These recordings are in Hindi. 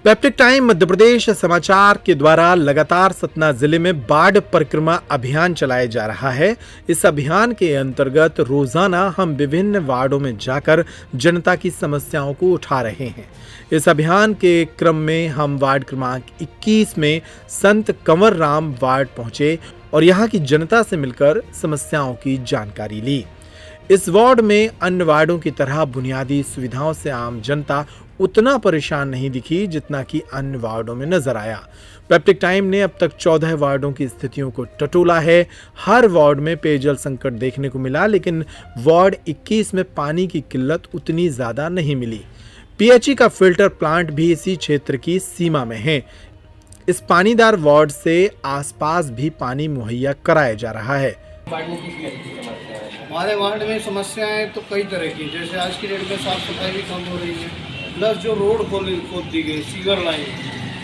पैप्टिक टाइम मध्य प्रदेश समाचार के द्वारा लगातार सतना जिले में बाढ़ परिक्रमा अभियान चलाया जा रहा है। इस अभियान के अंतर्गत रोजाना हम विभिन्न वार्डों में जाकर जनता की समस्याओं को उठा रहे हैं। इस अभियान के क्रम में हम वार्ड क्रमांक 21 में संत कंवर राम वार्ड पहुंचे और यहां की जनता से मिलकर समस्याओं की जानकारी ली। इस वार्ड में अन्य वार्डों की तरह बुनियादी सुविधाओं से आम जनता उतना परेशान नहीं दिखी जितना कि अन्य वार्डों में नजर आया। पैप्टिक टाइम ने अब तक 14 वार्डों की स्थितियों को टटोला है। हर वार्ड में पेयजल संकट देखने को मिला, लेकिन वार्ड 21 में पानी की किल्लत उतनी ज्यादा नहीं मिली। पीएचई का फिल्टर प्लांट भी इसी क्षेत्र की सीमा में है। इस पानीदार वार्ड से आसपास भी पानी मुहैया कराया जा रहा है। हमारे वार्ड में समस्याएं तो कई तरह की, जैसे आज की डेट में साफ सफाई भी कम हो रही है, प्लस जो रोड खोद दी गई सीवर लाइन,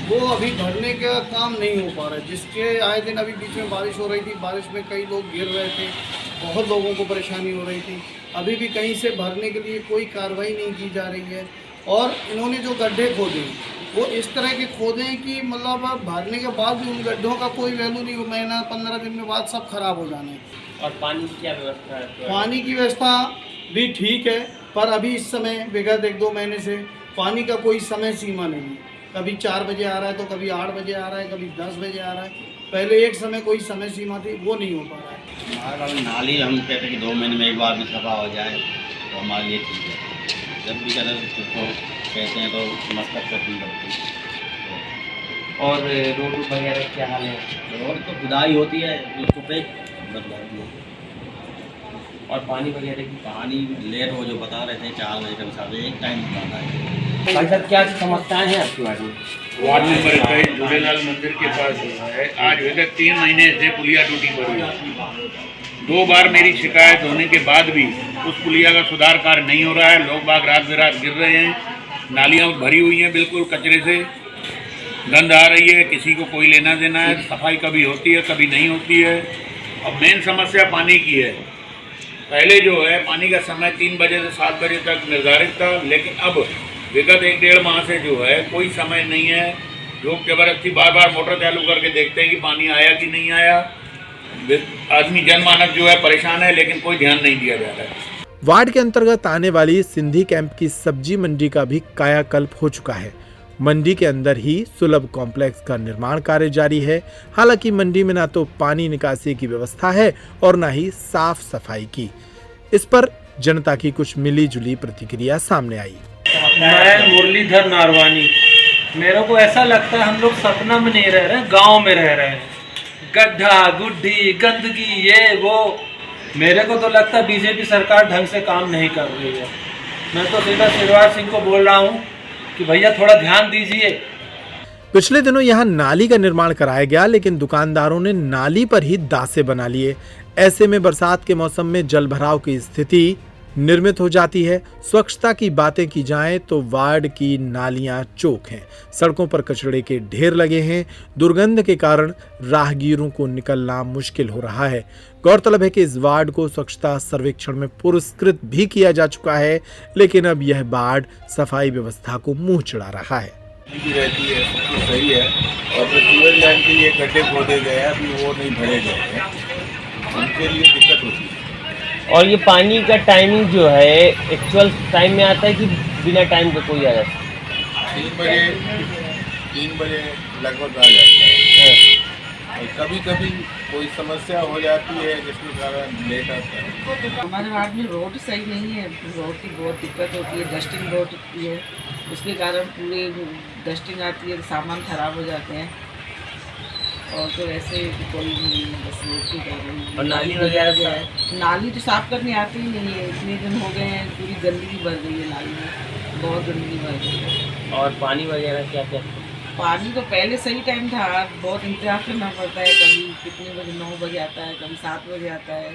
वो अभी भरने का काम नहीं हो पा रहा है, जिसके आए दिन अभी बीच में बारिश हो रही थी, बारिश में कई लोग गिर रहे थे, बहुत लोगों को परेशानी हो रही थी। अभी भी कहीं से भरने के लिए कोई कार्रवाई नहीं की जा रही है। और इन्होंने जो गड्ढे खोदे वो इस तरह के खोदे हैं कि मतलब भरने के बाद भी उन गड्ढों का कोई वैल्यू नहीं, महीना 15 दिन में बाद सब खराब हो जाने। और पानी की क्या व्यवस्था है? पानी की व्यवस्था भी ठीक है, पर अभी इस समय विगत 1-2 महीने से पानी का कोई समय सीमा नहीं है। कभी 4 बजे आ रहा है तो कभी 8 बजे आ रहा है, कभी 10 बजे आ रहा है। पहले एक समय कोई समय सीमा थी, वो नहीं हो पा रहा है। हमारा नाली हम कहते हैं कि 2 महीने में एक बार भी सफा हो जाए तो हमारे लिए ठीक है। जब भी करें तो कहते हैं तो मस्कत करनी पड़ती है। और रोड वगैरह क्या हाल है? रोड तो खुदाई होती है, उसको पे और पानी वगैरह की पानी लेट हो, जो बता रहे थे 4 बजे का हिसाब से एक टाइम बताता है। भाई साहब क्या समस्याएं हैं आपके वार्ड में? वार्ड नंबर 21 झूलेलाल मंदिर के पास है। आज विगत 3 महीने से पुलिया टूटी पड़ी है। 2 बार मेरी शिकायत होने के बाद भी उस पुलिया का सुधार कार्य नहीं हो रहा है। लोग बाग रात बेरात गिर रहे हैं, नालियाँ भरी हुई हैं बिल्कुल कचरे से, गंद आ रही है, किसी को कोई लेना देना है। सफाई कभी होती है कभी नहीं होती है। अब मेन समस्या पानी की है। पहले जो है पानी का समय 3 बजे से 7 बजे तक निर्धारित था, लेकिन अब विगत 1-1.5 माह से जो है कोई समय नहीं है। लोग जबरदस्ती बार बार मोटर चालू करके देखते हैं कि पानी आया कि नहीं आया। आदमी जनमानस जो है परेशान है, लेकिन कोई ध्यान नहीं दिया जा रहा है। वार्ड के अंतर्गत आने वाली सिंधी कैंप की सब्जी मंडी का भी कायाकल्प हो चुका है। मंडी के अंदर ही सुलभ कॉम्प्लेक्स का निर्माण कार्य जारी है। हालांकि मंडी में ना तो पानी निकासी की व्यवस्था है और ना ही साफ सफाई की। इस पर जनता की कुछ मिली जुली प्रतिक्रिया सामने आई। मैं मुरलीधर नारवानी। मेरे को ऐसा लगता है हम लोग सपना में नहीं रह रहे हैं, गांव में रह रहे हैं। गड्ढा गुड्ढी गंदगी ये वो, मेरे को तो लगता है बीजेपी सरकार ढंग से काम नहीं कर रही है। मैं तो सीधा शिवराज सिंह को बोल रहा हूँ कि भैया थोड़ा ध्यान दीजिए। पिछले दिनों यहां नाली का निर्माण कराया गया, लेकिन दुकानदारों ने नाली पर ही दासे बना लिए। ऐसे में बरसात के मौसम में जल भराव की स्थिति निर्मित हो जाती है। स्वच्छता की बातें की जाएं तो वार्ड की नालियां चौक हैं, सड़कों पर कचरे के ढेर लगे हैं। दुर्गंध के कारण राहगीरों को निकलना मुश्किल हो रहा है। गौरतलब है कि इस वार्ड को स्वच्छता सर्वेक्षण में पुरस्कृत भी किया जा चुका है, लेकिन अब यह वार्ड सफाई व्यवस्था को मुंह चिढ़ा रहा है। रहती है, सब कुछ सही है। और जो सीवर लाइन के लिए गड्ढे खोदे गए हैं, अभी वो नहीं भरे गए हैं, उनके लिए दिक्कत होती है। और ये पानी का टाइमिंग जो है एक्चुअल टाइम में आता है कि बिना टाइम के कोई आ जाता है? 3 बजे लगभग आ जाता है। और कभी कभी कोई समस्या हो जाती है जिसके कारण लेट आता है। हमारे वार्ड में रोड सही नहीं है, रोड की बहुत दिक्कत होती है। डस्टिंग रोड होती है, उसके कारण पूरे डस्टिंग आती है, सामान खराब हो जाते हैं। और तो ऐसे कोई नहीं है, बस रोड के कारण। और नाली वगैरह नाली तो साफ करने आती ही नहीं है। इतने दिन हो गए हैं, पूरी गंदगी भर गई है नाली में, बहुत गंदगी भर गई है। और पानी वगैरह क्या क्या? पानी तो पहले सही टाइम था, बहुत इंतजार करना पड़ता है। कभी कितने बजे 9 बजे आता है, कभी 7 बजे आता है,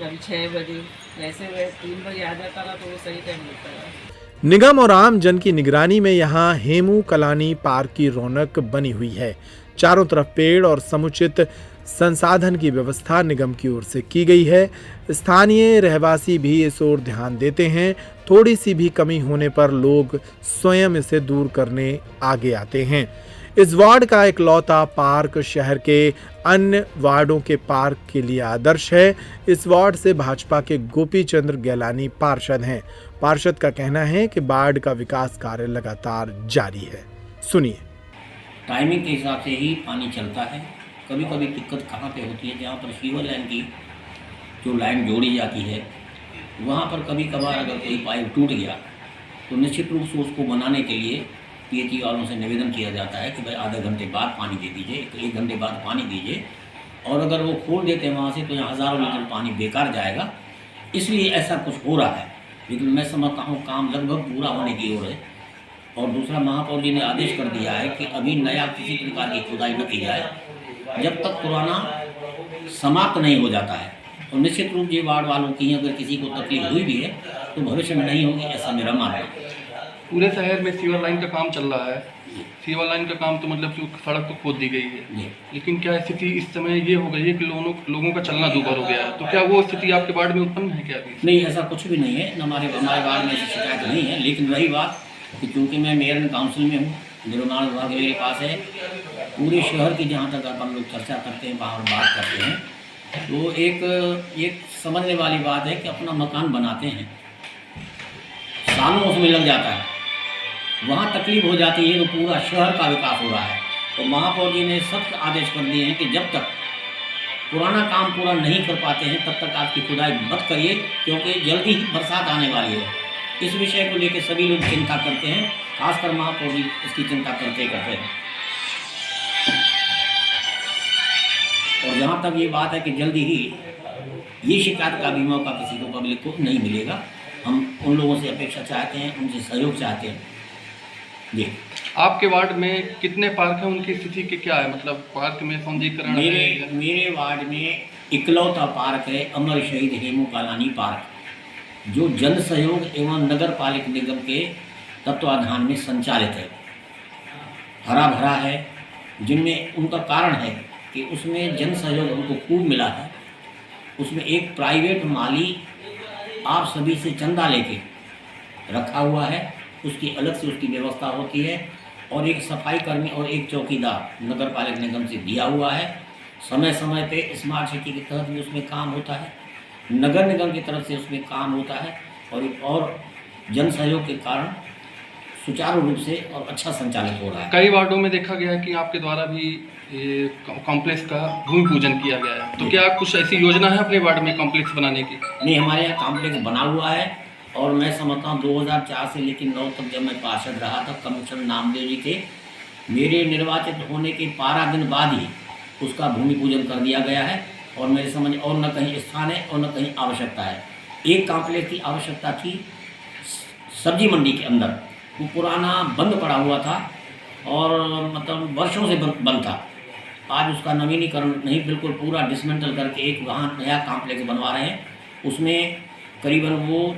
कभी 6 बजे। वैसे 3 बजे आ जाता था तो वो सही टाइम लगता है। निगम और आम जन की निगरानी में यहाँ हेमू कलानी पार्क की रौनक बनी हुई है। चारों तरफ पेड़ और समुचित संसाधन की व्यवस्था निगम की ओर से की गई है। स्थानीय रहवासी भी इस ओर ध्यान देते हैं। थोड़ी सी भी कमी होने पर लोग स्वयं इसे दूर करने आगे आते हैं। इस वार्ड का इकलौता पार्क शहर के अन्य वार्डों के पार्क के लिए आदर्श है। इस वार्ड से भाजपा के गोपी चंद्र गैलानी पार्षद हैं। पार्षद का कहना है कि वार्ड का विकास कार्य लगातार जारी है। सुनिए। टाइमिंग के हिसाब से ही पानी चलता है। कभी कभी दिक्कत कहाँ पे होती है, जहाँ पर सीवर लाइन की जो लाइन जोड़ी जाती है वहाँ पर कभी कभार अगर कोई पाइप टूट गया तो निश्चित रूप से उसको बनाने के लिए पीएचई वालों से निवेदन किया जाता है कि भाई आधे घंटे बाद पानी दे दीजिए, एक घंटे बाद पानी दीजिए। और अगर वो खोल देते हैं वहाँ से तो यहाँ हज़ारों लीटर पानी बेकार जाएगा। इसलिए ऐसा कुछ हो रहा है, लेकिन मैं समझता हूँ काम लगभग पूरा होने की ओर है। और दूसरा, महापौर जी ने आदेश कर दिया है कि अभी नया किसी प्रकार की खुदाई न की जाए जब तक पुराना समाप्त नहीं हो जाता है। और निश्चित रूप से वार्ड वालों की अगर किसी को तकलीफ हुई भी है तो भविष्य में नहीं होगी, ऐसा मेरा मानना है। पूरे शहर में सीवर लाइन का काम चल रहा है। सीवर लाइन का काम तो मतलब जो सड़क तो खोद दी गई है, लेकिन क्या स्थिति इस समय ये हो गई है कि लोगों का चलना दूभर हो गया है। तो क्या वो स्थिति आपके वार्ड में उत्पन्न है क्या अभी? नहीं, ऐसा कुछ भी नहीं है। हमारे वार्ड में ऐसी शिकायत नहीं है। लेकिन रही बात कि चूँकि मैं मेयर एंड काउंसिल में हूँ, निर्माण विभाग मेरे पास है, पूरे शहर की जहाँ तक अपन लोग चर्चा करते हैं, बाहर बात करते हैं, तो एक समझने वाली बात है कि अपना मकान बनाते हैं, सालों उसमें लग जाता है, वहाँ तकलीफ हो जाती है तो पूरा शहर का विकास हो रहा है। तो महापौर जी ने सख्त आदेश कर दिए हैं कि जब तक पुराना काम पूरा नहीं कर पाते हैं तब तक आपकी खुदाई मत करिए, क्योंकि जल्दी ही बरसात आने वाली है। इस विषय को लेकर सभी लोग चिंता करते हैं, खासकर महापौर जी इसकी चिंता करते हैं। और जहाँ तक ये बात है कि जल्दी ही ये शिकायत का भी मौका किसी को, पब्लिक को नहीं मिलेगा। हम उन लोगों से अपेक्षा चाहते हैं, उनसे सहयोग चाहते हैं। जी, आपके वार्ड में कितने पार्क हैं, उनकी स्थिति के क्या है? मतलब पार्क में सौंदर्यीकरण मेरे वार्ड में इकलौता पार्क है अमर शहीद हेमू कालानी पार्क, जो जन सहयोग एवं नगर पालिक निगम के तत्वाधान में संचालित है। हरा भरा है, जिनमें उनका कारण है कि उसमें जन सहयोग उनको खूब मिला है। उसमें एक प्राइवेट माली आप सभी से चंदा लेके रखा हुआ है, उसकी अलग से उसकी व्यवस्था होती है। और एक सफाई कर्मी और एक चौकीदार नगर पालिक निगम से दिया हुआ है। समय समय पे स्मार्ट सिटी के तहत भी उसमें काम होता है, नगर निगम की तरफ से उसमें काम होता है। और जन सहयोग के कारण सुचारू रूप से और अच्छा संचालित हो रहा है। कई वार्डों में देखा गया है कि आपके द्वारा भी कॉम्प्लेक्स का भूमि पूजन किया गया है, तो क्या कुछ ऐसी योजना है अपने वार्ड में कॉम्प्लेक्स बनाने की? नहीं, हमारे यहाँ कॉम्प्लेक्स बना हुआ है। और मैं समझता हूँ 2004 से लेकर 9 तक जब मैं पार्षद रहा था, कमिश्नर नामदेव जी थे, मेरे निर्वाचित होने के 12 दिन बाद ही उसका भूमि पूजन कर दिया गया है। और मेरे समझ और न कहीं स्थान है और न कहीं आवश्यकता है। एक कॉम्प्लेक्स की आवश्यकता थी सब्जी मंडी के अंदर, वो पुराना बंद पड़ा हुआ था और मतलब वर्षों से बंद था। आज उसका नवीनीकरण नहीं, बिल्कुल पूरा डिसमेंटल करके एक वहाँ नया कॉम्प्लेक्स बनवा रहे हैं। उसमें करीबन वो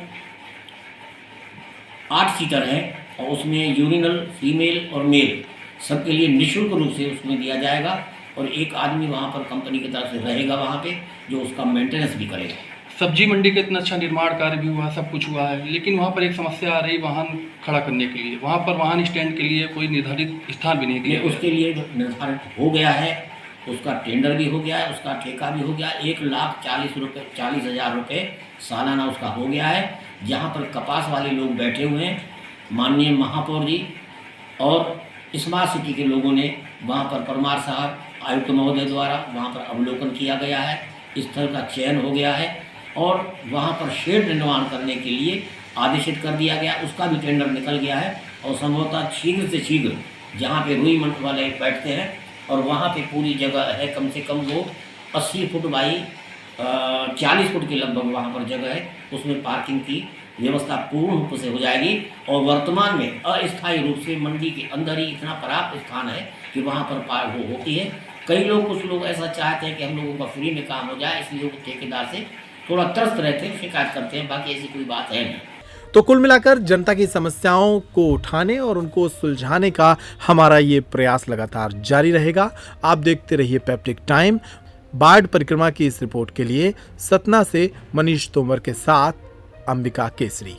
8 सीटर है और उसमें यूरिनल फीमेल और मेल सबके लिए निःशुल्क रूप से उसमें दिया जाएगा। और एक आदमी वहाँ पर कंपनी की तरफ से रहेगा वहाँ पे, जो उसका मेंटेनेंस भी करेगा। सब्जी मंडी का इतना अच्छा निर्माण कार्य भी हुआ, सब कुछ हुआ है, लेकिन वहाँ पर एक समस्या आ रही वाहन खड़ा करने के लिए। वहाँ पर वाहन स्टैंड के लिए कोई निर्धारित स्थान भी नहीं दिया। उसके लिए निर्धारित हो गया है, उसका टेंडर भी हो गया है, उसका ठेका भी हो गया। 1,40,000 रुपये सालाना उसका हो गया है। जहाँ पर कपास वाले लोग बैठे हुए हैं, माननीय महापौर जी और स्मार्ट सिटी के लोगों ने वहाँ पर परमार साहब आयुक्त महोदय द्वारा वहाँ पर अवलोकन किया गया है, स्थल का चयन हो गया है और वहाँ पर शेड निर्माण करने के लिए आदेशित कर दिया गया। उसका भी टेंडर निकल गया है और संभवतः शीघ्र से शीघ्र जहाँ पे रुई मंड वाले बैठते हैं और वहाँ पे पूरी जगह है, कम से कम वो 80 फुट बाई 40 फुट के लगभग वहाँ पर जगह है, उसमें पार्किंग की व्यवस्था पूर्ण रूप से हो जाएगी। और वर्तमान में अस्थायी रूप से मंडी के अंदर ही इतना पर्याप्त स्थान है कि वहाँ पर पार्क होती है। कुछ लोग ऐसा चाहते हैं कि हम लोगों का फ्री में काम हो जाए, इसलिए वो ठेकेदार से थोड़ा त्रस्त रहते हैं, शिकायत करते हैं, बाकी ऐसी कोई बात है नहीं। तो कुल मिलाकर जनता की समस्याओं को उठाने और उनको सुलझाने का हमारा ये प्रयास लगातार जारी रहेगा। आप देखते रहिए पेप्टिक टाइम। बाढ़ परिक्रमा की इस रिपोर्ट के लिए सतना से मनीष तोमर के साथ अंबिका केसरी।